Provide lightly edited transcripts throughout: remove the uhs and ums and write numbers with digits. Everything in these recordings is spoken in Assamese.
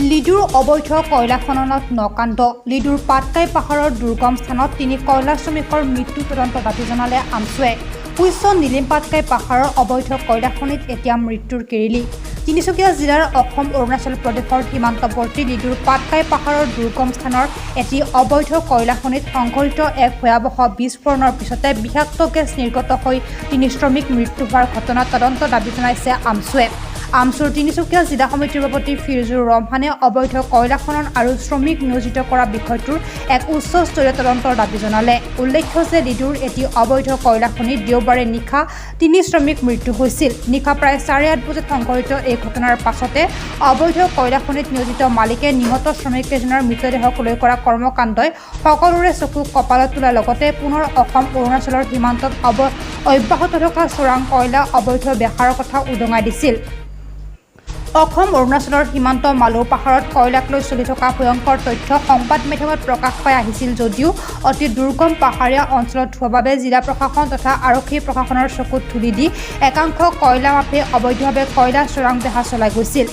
লিডুৰ অবৈধ কয়লা খননত নকাণ্ড লিডুৰ পাটকাই পাহাৰৰ দুৰ্গম স্থানত তিনি কয়লা শ্ৰমিকৰ মৃত্যু তদন্ত দাবী জনালে আমছুৱে উচ্চ নীলিম পাটকাই পাহাৰৰ অবৈধ কয়লা খনিত এতিয়া মৃত্যুৰ কেৰিলি তিনিচুকীয়া জিলাৰ অসম অৰুণাচল প্ৰদেশৰ সীমান্তৱৰ্তী লিডুৰ পাটকাই পাহাৰৰ দুৰ্গম স্থানৰ এটি অবৈধ কয়লা খনিত সংঘটিত এক ভয়াৱহ বিস্ফোৰণৰ পিছতে বিষাক্ত গেছ নিৰ্গত হৈ তিনি শ্ৰমিক মৃত্যু হোৱাৰ ঘটনাত তদন্ত দাবী জনাইছে আমছুৱে আমছুৰ তিনিচুকীয়া জিলা সমিতিৰ সভাপতি ফিৰজুৰ ৰহমানে অবৈধ কয়লা খনন আৰু শ্ৰমিক নিয়োজিত কৰা বিষয়টোৰ এক উচ্চস্তৰীয় তদন্তৰ দাবী জনালে উল্লেখ্য যে লিডুৰ এটি অবৈধ কয়লা খনিত দেওবাৰে নিশা তিনি শ্ৰমিক মৃত্যু হৈছিল নিশা প্ৰায় 8:30 বজাত সংঘটিত এই ঘটনাৰ পাছতে অবৈধ কয়লা খনিত নিয়োজিত মালিকে নিহত শ্ৰমিককেইজনৰ মৃতদেহক লৈ কৰা কৰ্মকাণ্ডই সকলোৰে চকু কপালত তোলাৰ লগতে পুনৰ অসম অৰুণাচলৰ সীমান্তত অব্যাহত থকা চোৰাং কয়লা অবৈধ বেসাৰৰ কথা উদঙাই দিছিল অসম অৰুণাচলৰ সীমান্ত মালৌ পাহাৰত কয়লাক লৈ চলি থকা ভয়ংকৰ তথ্য সংবাদ মাধ্যমত প্ৰকাশ পাই আহিছিল যদিও অতি দুৰ্গম পাহাৰীয়া অঞ্চলত হোৱা বাবে জিলা প্ৰশাসন তথা আৰক্ষী প্ৰশাসনৰ চকুত ধুলি দি একাংশ কয়লা মাফিয়াই অবৈধভাৱে কয়লা চোৰাং বেহা চলাই গৈছিল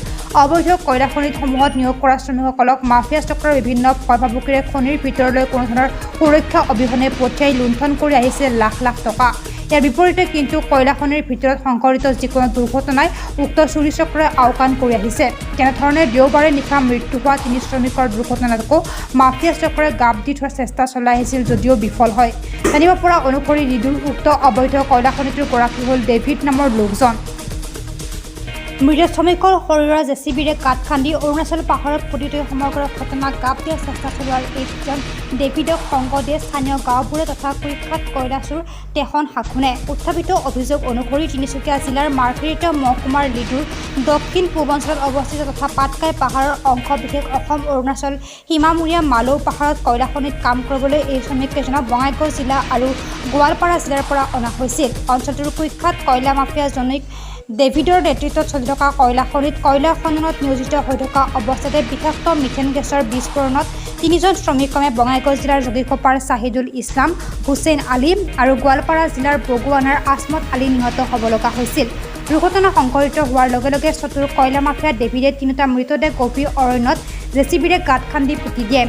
অবৈধ কয়লা খনিসমূহত নিয়োগ কৰা শ্ৰমিকসকলক মাফিয়া চক্ৰৰ বিভিন্ন ভয় ভাবুকিৰে খনিৰ ভিতৰলৈ কোনো ধৰণৰ সুৰক্ষা অবিহনে পঠিয়াই লুণ্ঠন কৰি আহিছে লাখ লাখ টকা ইয়াৰ বিপৰীতে কিন্তু কয়লা খনিৰ ভিতৰত সংঘটিত যিকোনো দুৰ্ঘটনাই উক্ত চুৰি চক্ৰই আওকাণ কৰি আহিছে তেনেধৰণে দেওবাৰে নিশা মৃত্যু হোৱা তিনি শ্ৰমিকৰ দুৰ্ঘটনাকো মাফিয়া চক্ৰই গাপ দি থোৱাৰ চেষ্টা চলাই আহিছিল যদিও বিফল হয় জানিব পৰা অনুসৰি লিডুৰ উক্ত অবৈধ কয়লা খনিটোৰ গৰাকী হ'ল ডেভিড নামৰ লোকজন মৃত শ্ৰমিকৰ শৰীৰৰ জেচিবিৰে কাঠ খান্দি অৰুণাচল পাহাৰত পতিত সমগ্ৰ ঘটনাক গাপ দিয়াৰ চেষ্টা চলোৱাৰ এইজন ডেভিডক সংগ দিয়ে স্থানীয় গাঁওবোৰে তথা কুখ্যাত কয়লাচোৰ তেহন হাখুনে উত্থাপিত অভিযোগ অনুসৰি তিনিচুকীয়া জিলাৰ মাৰ্ঘেৰিটা মহকুমাৰ লিডুৰ দক্ষিণ পূৰ্বাঞ্চলত অৱস্থিত তথা পাটকাই পাহাৰৰ অংশ বিশেষ অসম অৰুণাচল সীমামূৰীয়া মালৌ পাহাৰত কয়লা খনিত কাম কৰিবলৈ এই শ্ৰমিককেইজনক বঙাইগাঁও জিলা আৰু গোৱালপাৰা জিলাৰ পৰা অনা হৈছিল অঞ্চলটোৰ কুখ্যাত কয়লা মাফিয়াজনিক ডেভিডৰ নেতৃত্বত চলি থকা কয়লা খনিত কয়লা খননত নিয়োজিত হৈ থকা অৱস্থাতে বিষাক্ত মিথেন গেছৰ বিস্ফোৰণত তিনিজন শ্ৰমিক ক্ৰমে বঙাইগাঁও জিলাৰ যোগীখোপাৰ ছাহিদুল ইছলাম হুছেইন আলী আৰু গোৱালপাৰা জিলাৰ বগুৱানাৰ আছমত আলী নিহত হ'ব লগা হৈছিল দুৰ্ঘটনা সংঘটিত হোৱাৰ লগে লগে চতুৰ কয়লা মাফিয়া ডেভিডে তিনিটা মৃতদেহ গভীৰ অৰণ্যত জেচিবিৰে গাঁত খান্দি পুতি দিয়ে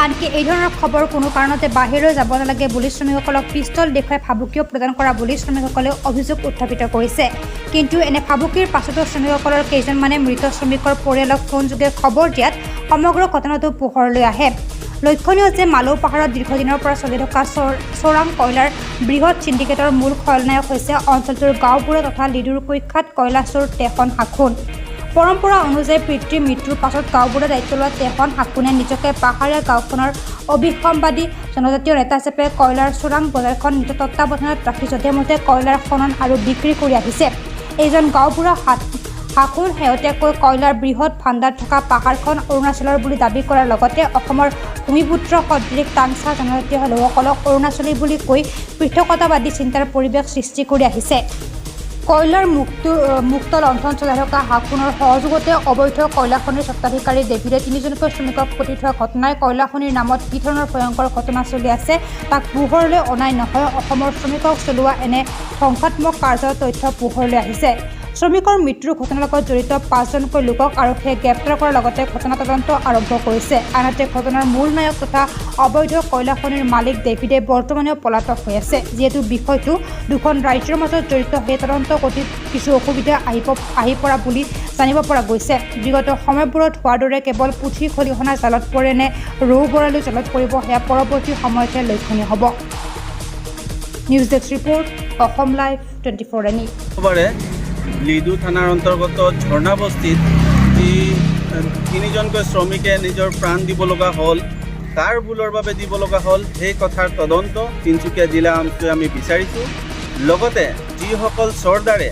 আনকি এই ধৰণৰ খবৰ কোনো কাৰণতে বাহিৰলৈ যাব নালাগে বুলি শ্ৰমিকসকলক পিষ্টল দেখুৱাই ভাবুকিও প্ৰদান কৰা বুলি শ্ৰমিকসকলে অভিযোগ উত্থাপিত কৰিছে কিন্তু এনে ভাবুকিৰ পাছতো শ্ৰমিকসকলৰ কেইজনমানে মৃত শ্ৰমিকৰ পৰিয়ালক ফোনযোগে খবৰ দিয়াত সমগ্ৰ ঘটনাটো পোহৰলৈ আহে লক্ষণীয় যে মালৌ পাহাৰত দীৰ্ঘদিনৰ পৰা চলি থকা চোৰাং কয়লাৰ বৃহৎ চিণ্ডিকেটৰ মূল খলনায়ক হৈছে অঞ্চলটোৰ গাঁওবোৰে তথা লিডুৰ কুখ্যাত কয়লাচোৰ তেহন হাখুন পৰম্পৰা অনুযায়ী পিতৃৰ মৃত্যুৰ পাছত গাঁওবোৰে দায়িত্ব লোৱা তেহন হাকুনে নিজকে পাহাৰীয়া গাঁওখনৰ অবিসম্বাদী জনজাতীয় নেতা হিচাপে কয়লাৰ চোৰাং বজাৰখন নিজৰ তত্বাৱধানত ৰাখি যধে-মধে কয়লাৰ খনন আৰু বিক্ৰী কৰি আহিছে এইজন গাঁওবুঢ়া হাকুন শেহতীয়াকৈ কয়লাৰ বৃহৎ ভাণ্ডাৰ থকা পাহাৰখন অৰুণাচলৰ বুলি দাবী কৰাৰ লগতে অসমৰ ভূমিপুত্ৰ সদৃশ তাংছা জনজাতীয় লোকসকলক অৰুণাচলী বুলি কৈ পৃথকতাবাদী চিন্তাৰ পৰিৱেশ সৃষ্টি কৰি আহিছে কয়লাৰ মুক্ত লণ্ঠন চলাই থকা হাকুনৰ সহযোগতে অবৈধ কয়লা খনিৰ স্বত্বাধিকাৰী ডেভিডে তিনিজনকৈ শ্ৰমিকক পুতি থোৱা ঘটনাই কয়লা খনিৰ নামত কি ধৰণৰ ভয়ংকৰ ঘটনা চলি আছে তাক পোহৰলৈ অনাই নহয় অসমৰ শ্ৰমিকক চলোৱা এনে ধ্বংসাত্মক কাৰ্যৰ তথ্য পোহৰলৈ আহিছে শ্ৰমিকৰ মৃত্যুৰ ঘটনাৰ লগত জড়িত 5জনকৈ লোকক আৰক্ষীয়ে গ্ৰেপ্তাৰ কৰাৰ লগতে ঘটনা তদন্ত আৰম্ভ কৰিছে আনহাতে ঘটনাৰ মূল নায়ক তথা অবৈধ কয়লা খনিৰ মালিক ডেভিডে বৰ্তমানেও পলাতক হৈ আছে যিহেতু বিষয়টো দুখন ৰাজ্যৰ মাজত জড়িত সেই তদন্ত গতিত কিছু অসুবিধা আহি পৰা বুলি জানিব পৰা গৈছে বিগত সময়বোৰত হোৱাৰ দৰে কেৱল পুথি খলিহনা জালত পৰে নে ৰৌ বৰালি জালত পৰিব সেয়া পৰৱৰ্তী সময়তে লক্ষণীয় হ'ব news desk report Assam live 24 any Ledo থানাৰ অন্তৰ্গত ঝৰ্ণা বস্তিত যি তিনিজনকৈ শ্ৰমিকে নিজৰ প্ৰাণ দিব লগা হ'ল কাৰ ভুলৰ বাবে দিব লগা হ'ল সেই কথাৰ তদন্ত তিনিচুকীয়া জিলা আমছুৱে আমি বিচাৰিছোঁ লগতে যিসকল চৰদাৰে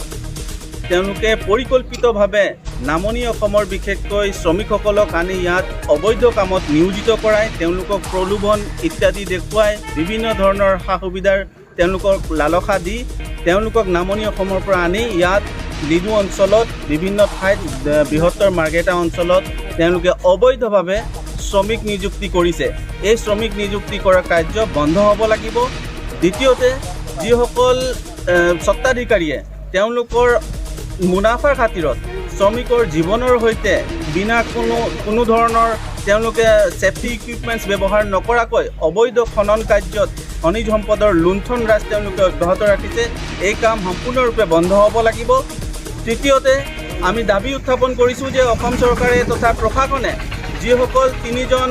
তেওঁলোকে পৰিকল্পিতভাৱে নামনি অসমৰ বিশেষকৈ শ্ৰমিকসকলক আনি ইয়াত অবৈধ কামত নিয়োজিত কৰাই তেওঁলোকক প্ৰলোভন ইত্যাদি দেখুৱাই বিভিন্ন ধৰণৰ সা সুবিধাৰ তেওঁলোকক লালসা দি তেওঁলোকক নামনি অসমৰ পৰা আনি ইয়াত লিডু অঞ্চলত বিভিন্ন ঠাইত বৃহত্তৰ মাৰ্ঘেৰিটা অঞ্চলত তেওঁলোকে অবৈধভাৱে শ্ৰমিক নিযুক্তি কৰিছে। এই শ্ৰমিক নিযুক্তি কৰা কাৰ্য বন্ধ হ'ব লাগিব। দ্বিতীয়তে যিসকল স্বত্বাধিকাৰীয়ে তেওঁলোকৰ মুনাফাৰ খাতিৰত শ্ৰমিকৰ জীৱনৰ সৈতে বিনা কোনো ধৰণৰ তেওঁলোকে ছেফটি ইকুইপমেণ্টছ ব্যৱহাৰ নকৰাকৈ অবৈধ খনন কাৰ্যত খনিজ সম্পদৰ লুণ্ঠন ৰাজ তেওঁলোকে অব্যাহত ৰাখিছে। এই কাম সম্পূৰ্ণৰূপে বন্ধ হ'ব লাগিব। তৃতীয়তে আমি দাবী উত্থাপন কৰিছোঁ যে অসম চৰকাৰে তথা প্ৰশাসনে যিসকল 3জন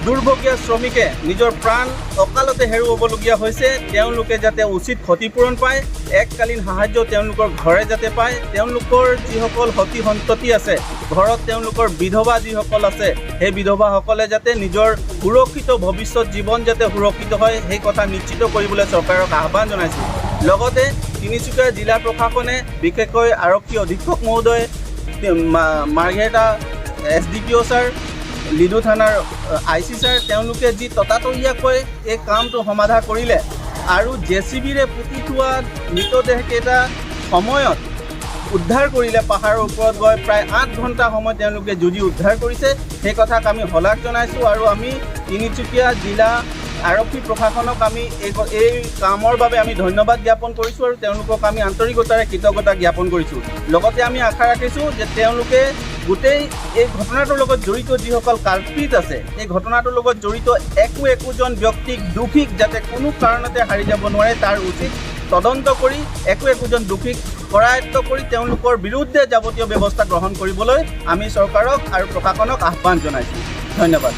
দুৰ্ভগীয়া শ্ৰমিকে নিজৰ প্ৰাণ অকালতে হেৰুৱাবলগীয়া হৈছে তেওঁলোকে যাতে উচিত ক্ষতিপূৰণ পায়, এককালীন সাহায্য তেওঁলোকৰ ঘৰে যাতে পায়, তেওঁলোকৰ যিসকল সতি সন্ততি আছে ঘৰত তেওঁলোকৰ বিধৱা যিসকল আছে সেই বিধৱাসকলে যাতে নিজৰ সুৰক্ষিত ভৱিষ্যত জীৱন যাতে সুৰক্ষিত হয় সেই কথা নিশ্চিত কৰিবলৈ চৰকাৰক আহ্বান জনাইছোঁ। লগতে তিনিচুকীয়া জিলা প্ৰশাসনে বিশেষকৈ আৰক্ষী অধীক্ষক মহোদয়, মাৰ্ঘেৰিটা SDPO ছাৰ, লিডু থানাৰ IC ছাৰ তেওঁলোকে যি ততাতৈয়াকৈ এই কামটো সমাধা কৰিলে আৰু JCBৰে পুতি থোৱা মৃতদেহকেইটা সময়ত উদ্ধাৰ কৰিলে, পাহাৰৰ ওপৰত গৈ প্ৰায় 8 ঘণ্টা সময় তেওঁলোকে যুঁজি উদ্ধাৰ কৰিছে, সেই কথাক আমি শলাগ জনাইছোঁ। আৰু আমি তিনিচুকীয়া জিলা আৰক্ষী প্ৰশাসনক আমি এই কামৰ বাবে আমি ধন্যবাদ জ্ঞাপন কৰিছোঁ আৰু তেওঁলোকক আমি আন্তৰিকতাৰে কৃতজ্ঞতা জ্ঞাপন কৰিছোঁ। লগতে আমি আশা ৰাখিছোঁ যে তেওঁলোকে গোটেই এই ঘটনাটোৰ লগত জড়িত যিসকল কালপ্ৰিট আছে এই ঘটনাটোৰ লগত জড়িত একোজন ব্যক্তিক দোষীক যাতে কোনো কাৰণতে হাৰি যাব নোৱাৰে তাৰ উচিত তদন্ত কৰি একোজন দোষীক কৰায়ত্ব কৰি তেওঁলোকৰ বিৰুদ্ধে যাৱতীয় ব্যৱস্থা গ্ৰহণ কৰিবলৈ আমি চৰকাৰক আৰু প্ৰশাসনক আহ্বান জনাইছোঁ। ধন্যবাদ।